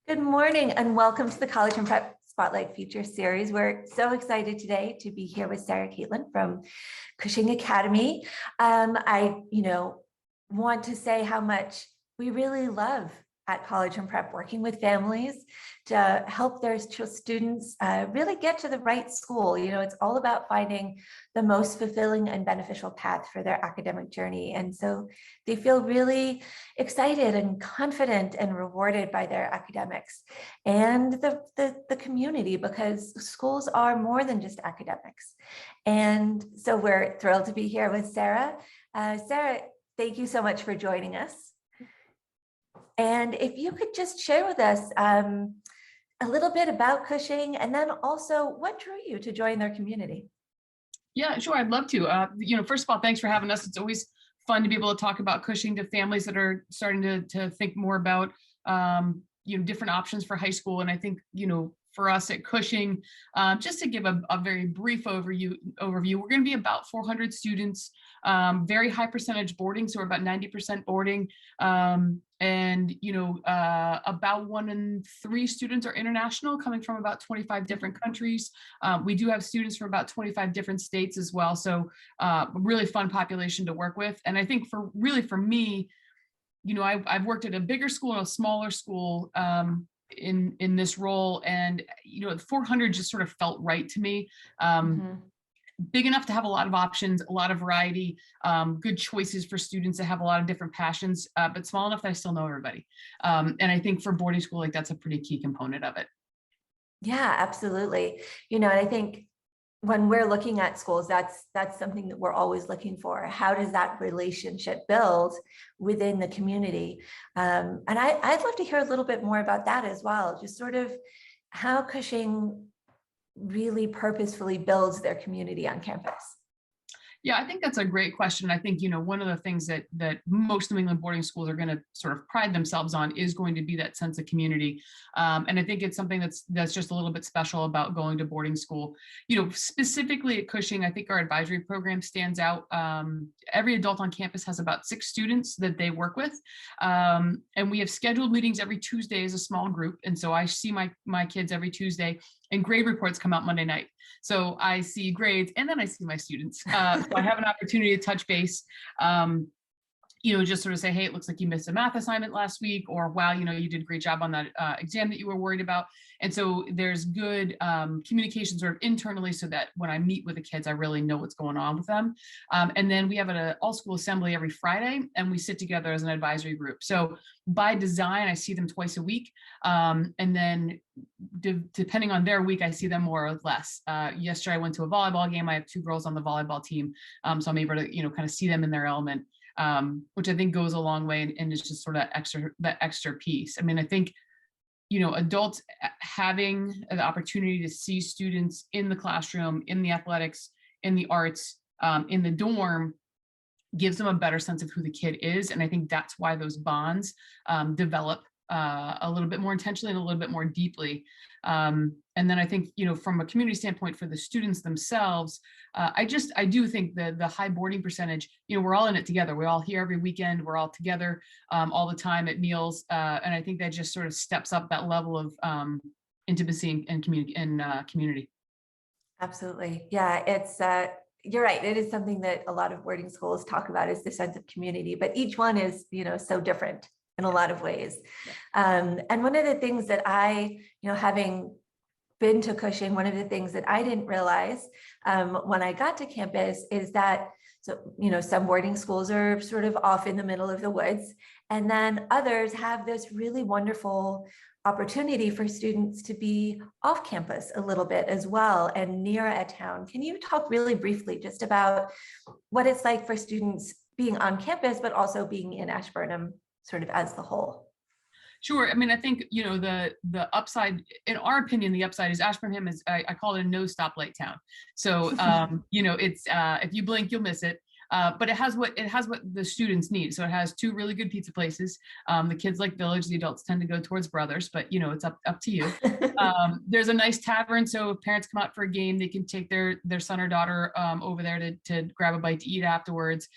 Good morning and welcome to the College and Prep Spotlight Feature Series. We're so excited today to be here with Sarah Caitlin from Cushing Academy. I want to say how much we really love at College and Prep working with families to help their students really get to the right school. It's all about finding the most fulfilling and beneficial path for their academic journey. And so they feel really excited and confident and rewarded by their academics and the community, because schools are more than just academics. And so we're thrilled to be here with Sarah. Sarah, thank you so much for joining us. And if you could just share with us a little bit about Cushing, and then also what drew you to join their community? Yeah, sure. I'd love to. First of all, thanks for having us. It's always fun to be able to talk about Cushing to families that are starting to think more about, different options for high school. And I think, for us at Cushing, just to give a very brief overview, we're going to be about 400 students, very high percentage boarding. So we're about 90% boarding. About 1 in 3 students are international, coming from about 25 different countries. We do have students from about 25 different states as well. So a really fun population to work with. And I think for me, I've worked at a bigger school and a smaller school in this role, and 400 just sort of felt right to me. Big enough to have a lot of options, a lot of variety, good choices for students that have a lot of different passions, but small enough that I still know everybody. And I think for boarding school, that's a pretty key component of it. Yeah, absolutely. And I think when we're looking at schools, that's something that we're always looking for. How does that relationship build within the community? And I'd love to hear a little bit more about that as well. Just sort of how Cushing really purposefully builds their community on campus. Yeah, I think that's a great question. I think, one of the things that most New England boarding schools are going to sort of pride themselves on is going to be that sense of community. And I think it's something that's just a little bit special about going to boarding school. Specifically at Cushing, I think our advisory program stands out. Every adult on campus has about 6 students that they work with. And we have scheduled meetings every Tuesday as a small group. And so I see my kids every Tuesday, and grade reports come out Monday night. So I see grades and then I see my students. So I have an opportunity to touch base, just sort of say, hey, it looks like you missed a math assignment last week, or wow, you did a great job on that exam that you were worried about. And so there's good communication sort of internally, so that when I meet with the kids, I really know what's going on with them. And then we have an all-school assembly every Friday, and we sit together as an advisory group. So by design, I see them twice a week. And then depending on their week, I see them more or less. Yesterday, I went to a volleyball game. I have 2 girls on the volleyball team. So I'm able to, kind of see them in their element, which I think goes a long way and is just sort of that extra piece. I mean, I think, adults having the opportunity to see students in the classroom, in the athletics, in the arts, in the dorm, gives them a better sense of who the kid is. And I think that's why those bonds develop a little bit more intentionally and a little bit more deeply. And then I think, from a community standpoint for the students themselves, I do think the high boarding percentage, we're all in it together. We're all here every weekend. We're all together all the time at meals. And I think that just sort of steps up that level of intimacy and community. Absolutely. Yeah, it's you're right. It is something that a lot of boarding schools talk about, is the sense of community, but each one is, so different in a lot of ways. And one of the things that I, having been to Cushing, one of the things that I didn't realize when I got to campus is that, some boarding schools are sort of off in the middle of the woods, and then others have this really wonderful opportunity for students to be off campus a little bit as well and near a town. Can you talk really briefly just about what it's like for students being on campus, but also being in Ashburnham sort of as the whole? Sure. I mean, I think, the upside, in our opinion, the upside is Ashburnham is, I call it a no stoplight town. So, it's, if you blink, you'll miss it. but it has what the students need. So it has 2 really good pizza places. The kids like Village, the adults tend to go towards Brothers, but it's up to you. There's a nice tavern, so if parents come out for a game, they can take their son or daughter over there to grab a bite to eat afterwards.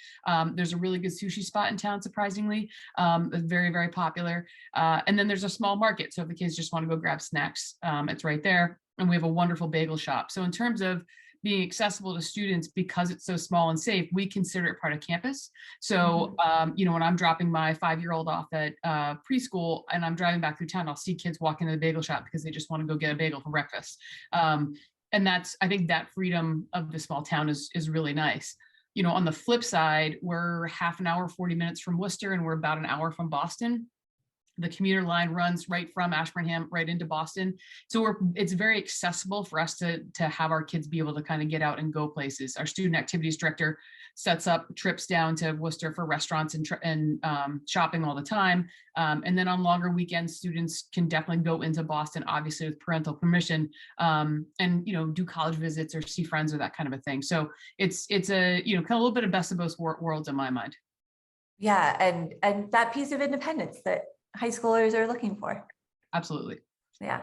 There's a really good sushi spot in town, surprisingly. Very, very popular. And then there's a small market, so if the kids just want to go grab snacks, it's right there. And we have a wonderful bagel shop. So in terms of being accessible to students, because it's so small and safe, we consider it part of campus. So, when I'm dropping my 5-year-old off at preschool and I'm driving back through town, I'll see kids walk into the bagel shop because they just want to go get a bagel for breakfast. And I think that freedom of the small town is really nice. On the flip side, we're half an hour, 40 minutes from Worcester, and we're about an hour from Boston. The commuter line runs right from Ashburnham right into Boston. So it's very accessible for us to have our kids be able to kind of get out and go places. Our student activities director sets up trips down to Worcester for restaurants and shopping all the time. And then on longer weekends, students can definitely go into Boston, obviously with parental permission, and do college visits or see friends or that kind of a thing. So it's a kind of a little bit of best of both worlds in my mind. Yeah, and that piece of independence that high schoolers are looking for. Absolutely. Yeah.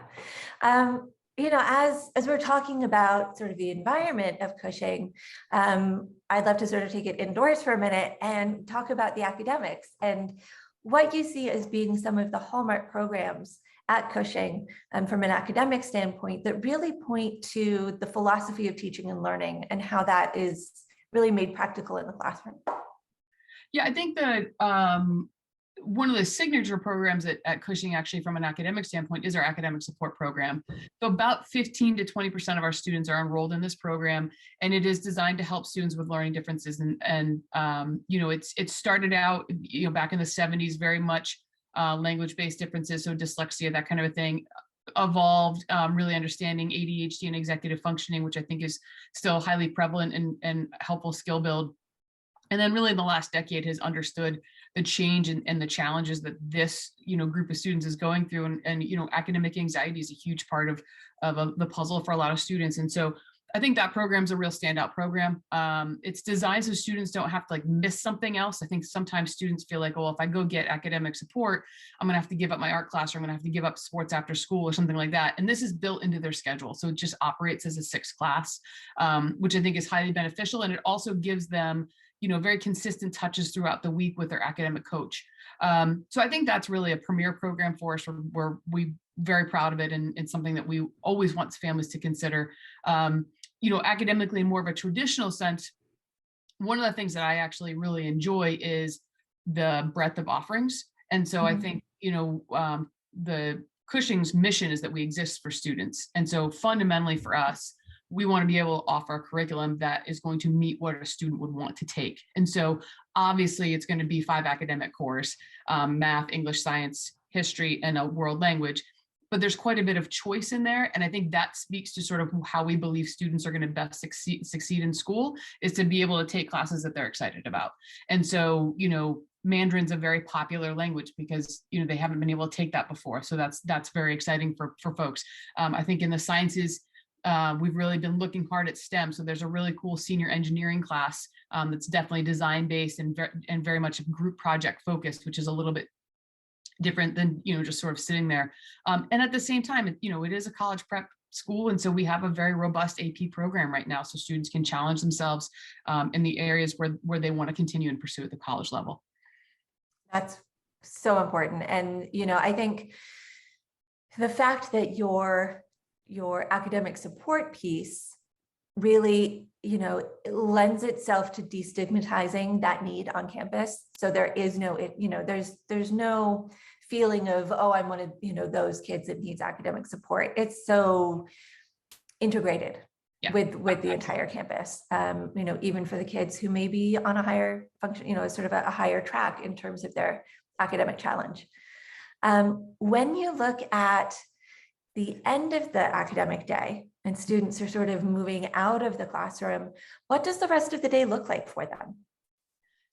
As we're talking about sort of the environment of Cushing, I'd love to sort of take it indoors for a minute and talk about the academics and what you see as being some of the hallmark programs at Cushing, from an academic standpoint, that really point to the philosophy of teaching and learning and how that is really made practical in the classroom. Yeah, I think that one of the signature programs at Cushing, actually, from an academic standpoint, is our academic support program. So about 15 to 20% of our students are enrolled in this program, and it is designed to help students with learning differences. And it started out, back in the 70s, very much language-based differences, so dyslexia, that kind of a thing. Evolved, really understanding ADHD and executive functioning, which I think is still highly prevalent and helpful skill build. And then really in the last decade has understood the change and the challenges that this, group of students is going through. And academic anxiety is a huge part of the puzzle for a lot of students. And so I think that program's a real standout program. It's designed so students don't have to miss something else. I think sometimes students feel like, well, if I go get academic support, I'm gonna have to give up my art class, or I'm gonna have to give up sports after school or something like that. And this is built into their schedule. So it just operates as a 6th class, which I think is highly beneficial. And it also gives them very consistent touches throughout the week with their academic coach. So I think that's really a premier program for us. We're very proud of it, and it's something that we always want families to consider. Academically, in more of a traditional sense, one of the things that I actually really enjoy is the breadth of offerings. And so I think, the Cushing's mission is that we exist for students. And so fundamentally for us, we want to be able to offer a curriculum that is going to meet what a student would want to take. And so obviously it's going to be 5 academic cores, math, English, science, history, and a world language. But there's quite a bit of choice in there. And I think that speaks to sort of how we believe students are going to best succeed in school, is to be able to take classes that they're excited about. And so, Mandarin's a very popular language because, they haven't been able to take that before. So that's very exciting for folks. I think in the sciences, we've really been looking hard at STEM. So there's a really cool senior engineering class that's definitely design based and very much group project focused, which is a little bit different than, just sort of sitting there. And at the same time, it is a college prep school. And so we have a very robust AP program right now. So students can challenge themselves in the areas where they want to continue and pursue at the college level. That's so important. And, I think the fact that your academic support piece really, lends itself to destigmatizing that need on campus. So there is no, there's no feeling of, oh, I'm one of, those kids that needs academic support. It's so integrated with the entire campus, even for the kids who may be on a higher function, sort of a higher track in terms of their academic challenge. When you look at the end of the academic day and students are sort of moving out of the classroom, what does the rest of the day look like for them?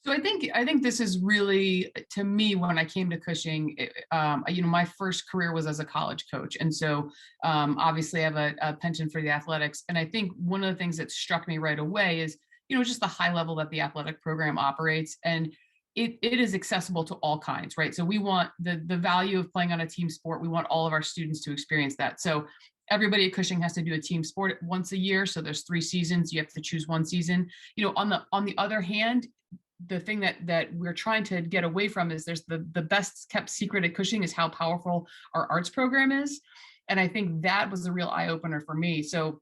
So I think this is really, to me, when I came to Cushing, my first career was as a college coach. And so obviously I have a penchant for the athletics. And I think one of the things that struck me right away is, just the high level that the athletic program operates. And it is accessible to all kinds, right? So we want the value of playing on a team sport. We want all of our students to experience that. So everybody at Cushing has to do a team sport once a year. So there's 3 seasons. You have to choose one season. On the other hand, the thing that we're trying to get away from is there's the best kept secret at Cushing is how powerful our arts program is. And I think that was a real eye opener for me. So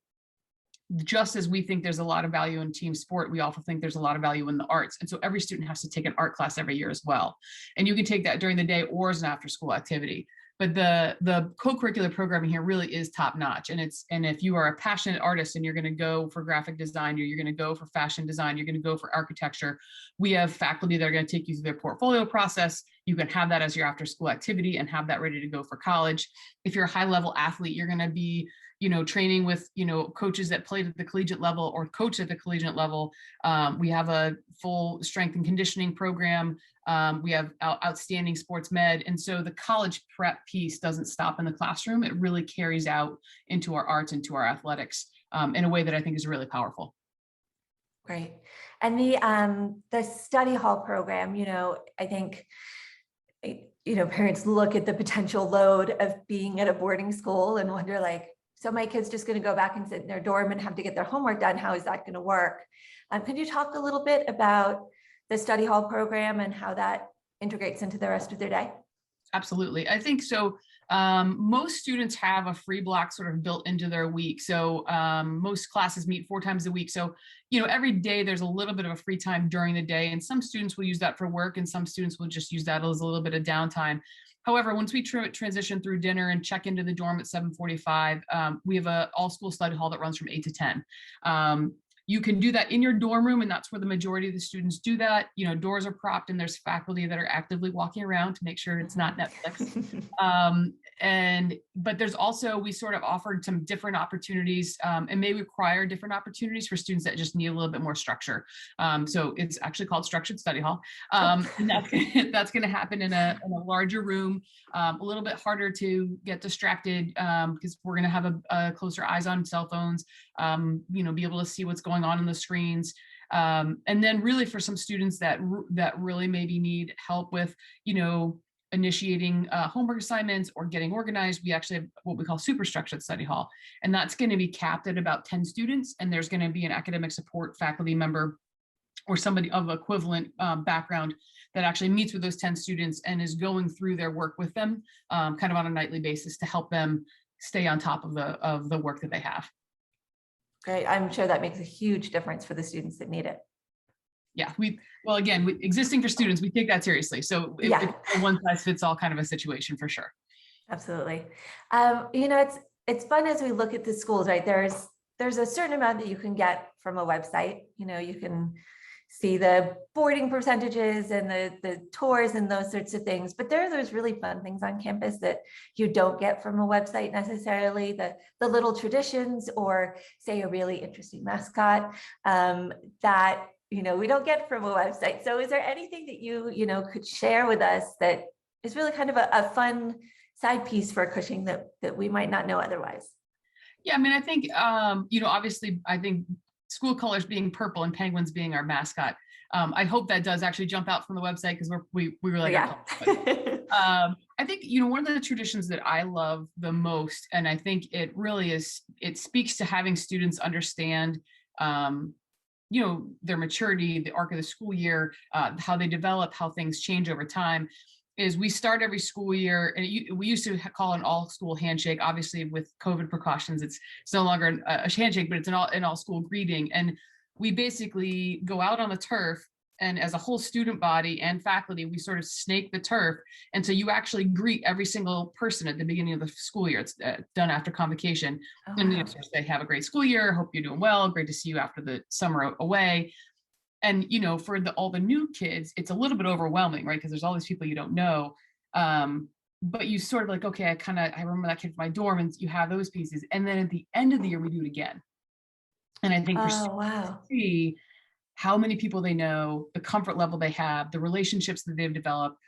just as we think there's a lot of value in team sport, we also think there's a lot of value in the arts. And so every student has to take an art class every year as well. And you can take that during the day or as an after school activity. But the co-curricular programming here really is top notch. And if you are a passionate artist and you're going to go for graphic design, or you're going to go for fashion design, you're going to go for architecture, we have faculty that are going to take you through their portfolio process. You can have that as your after school activity and have that ready to go for college. If you're a high level athlete, you're going to be training with, coaches that played at the collegiate level or coach at the collegiate level. We have a full strength and conditioning program. We have outstanding sports med. And so the college prep piece doesn't stop in the classroom. It really carries out into our arts, into our athletics in a way that I think is really powerful. Great. And the study hall program, I think, parents look at the potential load of being at a boarding school and wonder like, so my kid's just going to go back and sit in their dorm and have to get their homework done. How is that going to work? Can you talk a little bit about the study hall program and how that integrates into the rest of their day? Absolutely. I think so. Most students have a free block sort of built into their week. So most classes meet 4 times a week. So, every day there's a little bit of a free time during the day, and some students will use that for work and some students will just use that as a little bit of downtime. However, once we transition through dinner and check into the dorm at 7:45, we have an all-school study hall that runs from 8 to 10. You can do that in your dorm room, and that's where the majority of the students do that. Doors are propped and there's faculty that are actively walking around to make sure it's not Netflix. But there's also, we sort of offered some different opportunities and may require different opportunities for students that just need a little bit more structure. So it's actually called Structured Study Hall. And that's going to happen in a larger room, a little bit harder to get distracted because we're going to have a closer eyes on cell phones, be able to see what's going on the screens. And then really for some students that really maybe need help with, initiating homework assignments or getting organized, we actually have what we call super structured study hall. And that's going to be capped at about 10 students. And there's going to be an academic support faculty member or somebody of equivalent background that actually meets with those 10 students and is going through their work with them kind of on a nightly basis to help them stay on top of the work that they have. Great. I'm sure that makes a huge difference for the students that need it. Yeah, existing for students, we take that seriously. So it's a one size fits all kind of a situation for sure. Absolutely. It's fun as we look at the schools, right? There's a certain amount that you can get from a website. You can see the boarding percentages and the tours and those sorts of things. But there are those really fun things on campus that you don't get from a website necessarily, the little traditions or say a really interesting mascot that we don't get from a website. So is there anything that you could share with us that is really kind of a fun side piece for Cushing that we might not know otherwise? Yeah, I think, obviously, I think school colors being purple and penguins being our mascot. I hope that does actually jump out from the website because we really got I think, one of the traditions that I love the most, and I think it really is, it speaks to having students understand their maturity, the arc of the school year, how they develop, how things change over time, is we start every school year, and we used to call an all-school handshake. Obviously, with COVID precautions, it's no longer a handshake, but it's an all school greeting. And we basically go out on the turf, and as a whole student body and faculty, we sort of snake the turf. And so you actually greet every single person at the beginning of the school year. It's done after convocation. Oh, and wow. Sort of say, have a great school year. Hope you're doing well. Great to see you after the summer away. And, for all the new kids, it's a little bit overwhelming, right? Because there's all these people you don't know. But you sort of like, okay, I remember that kid from my dorm, and you have those pieces. And then at the end of the year, we do it again. And I think for students to see how many people they know, the comfort level they have, the relationships that they've developed,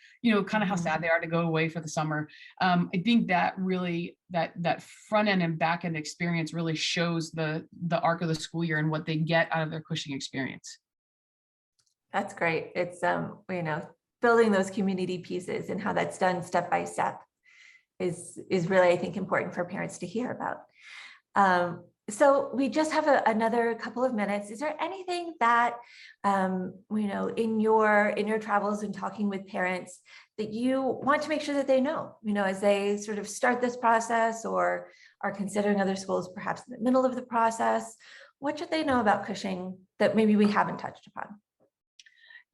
kind of how sad they are to go away for the summer. I think that really, that front end and back end experience really shows the arc of the school year and what they get out of their Cushing experience. That's great. It's, building those community pieces and how that's done step by step is really, I think, important for parents to hear about. So we just have another couple of minutes. Is there anything that, in your travels and talking with parents that you want to make sure that they know, as they sort of start this process or are considering other schools, perhaps in the middle of the process? What should they know about Cushing that maybe we haven't touched upon?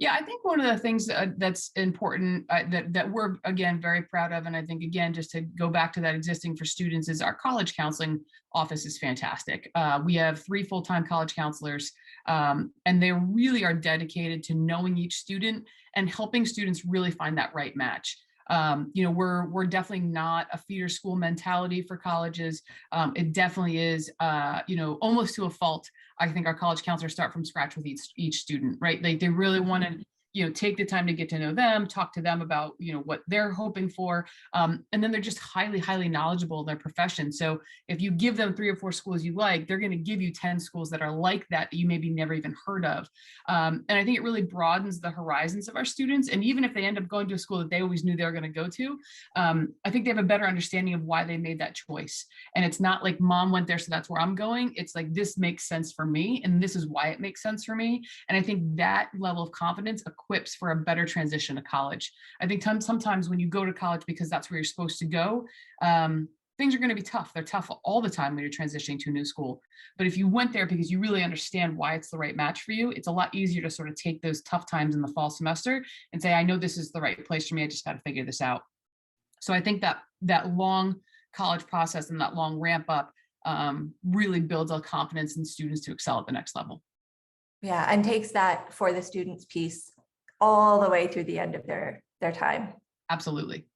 Yeah, I think one of the things that's important that we're, again, very proud of, and I think, again, just to go back to that existing for students, is our college counseling office is fantastic. We have 3 full-time college counselors, and they really are dedicated to knowing each student and helping students really find that right match. We're definitely not a feeder school mentality for colleges. It definitely is, almost to a fault. I think our college counselors start from scratch with each student, right? They really want to, take the time to get to know them, talk to them about, what they're hoping for. And then they're just highly, highly knowledgeable in their profession. So if you give them 3 or 4 schools you like, they're going to give you 10 schools that are like that you maybe never even heard of. And I think it really broadens the horizons of our students. And even if they end up going to a school that they always knew they were going to go to, I think they have a better understanding of why they made that choice. And it's not like mom went there, so that's where I'm going. It's like, this makes sense for me, and this is why it makes sense for me. And I think that level of confidence equips for a better transition to college. I think sometimes when you go to college because that's where you're supposed to go, things are going to be tough. They're tough all the time when you're transitioning to a new school. But if you went there because you really understand why it's the right match for you, it's a lot easier to sort of take those tough times in the fall semester and say, I know this is the right place for me. I just got to figure this out. So I think that long college process and that long ramp up really builds a confidence in students to excel at the next level. Yeah, and takes that for the students piece all the way through the end of their time. Absolutely.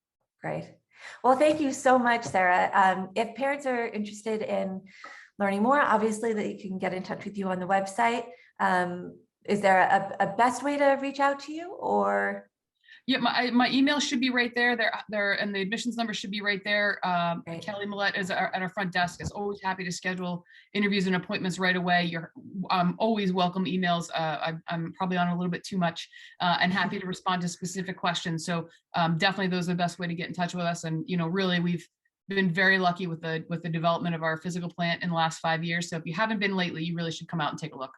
Great. Well, thank you so much, Sarah. If parents are interested in learning more, obviously they can get in touch with you on the website. Is there a best way to reach out to you, or? Yeah, my email should be right there. There, and the admissions number should be right there. Kelly Millette is at our front desk, is always happy to schedule interviews and appointments right away. You're always welcome emails. I'm probably on a little bit too much, and happy to respond to specific questions. So definitely those are the best way to get in touch with us. And really we've been very lucky with the development of our physical plant in the last 5 years. So if you haven't been lately, you really should come out and take a look.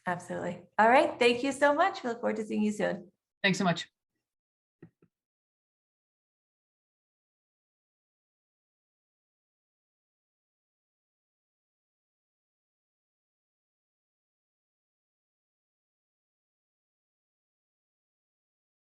Absolutely. All right. Thank you so much. We look forward to seeing you soon. Thanks so much.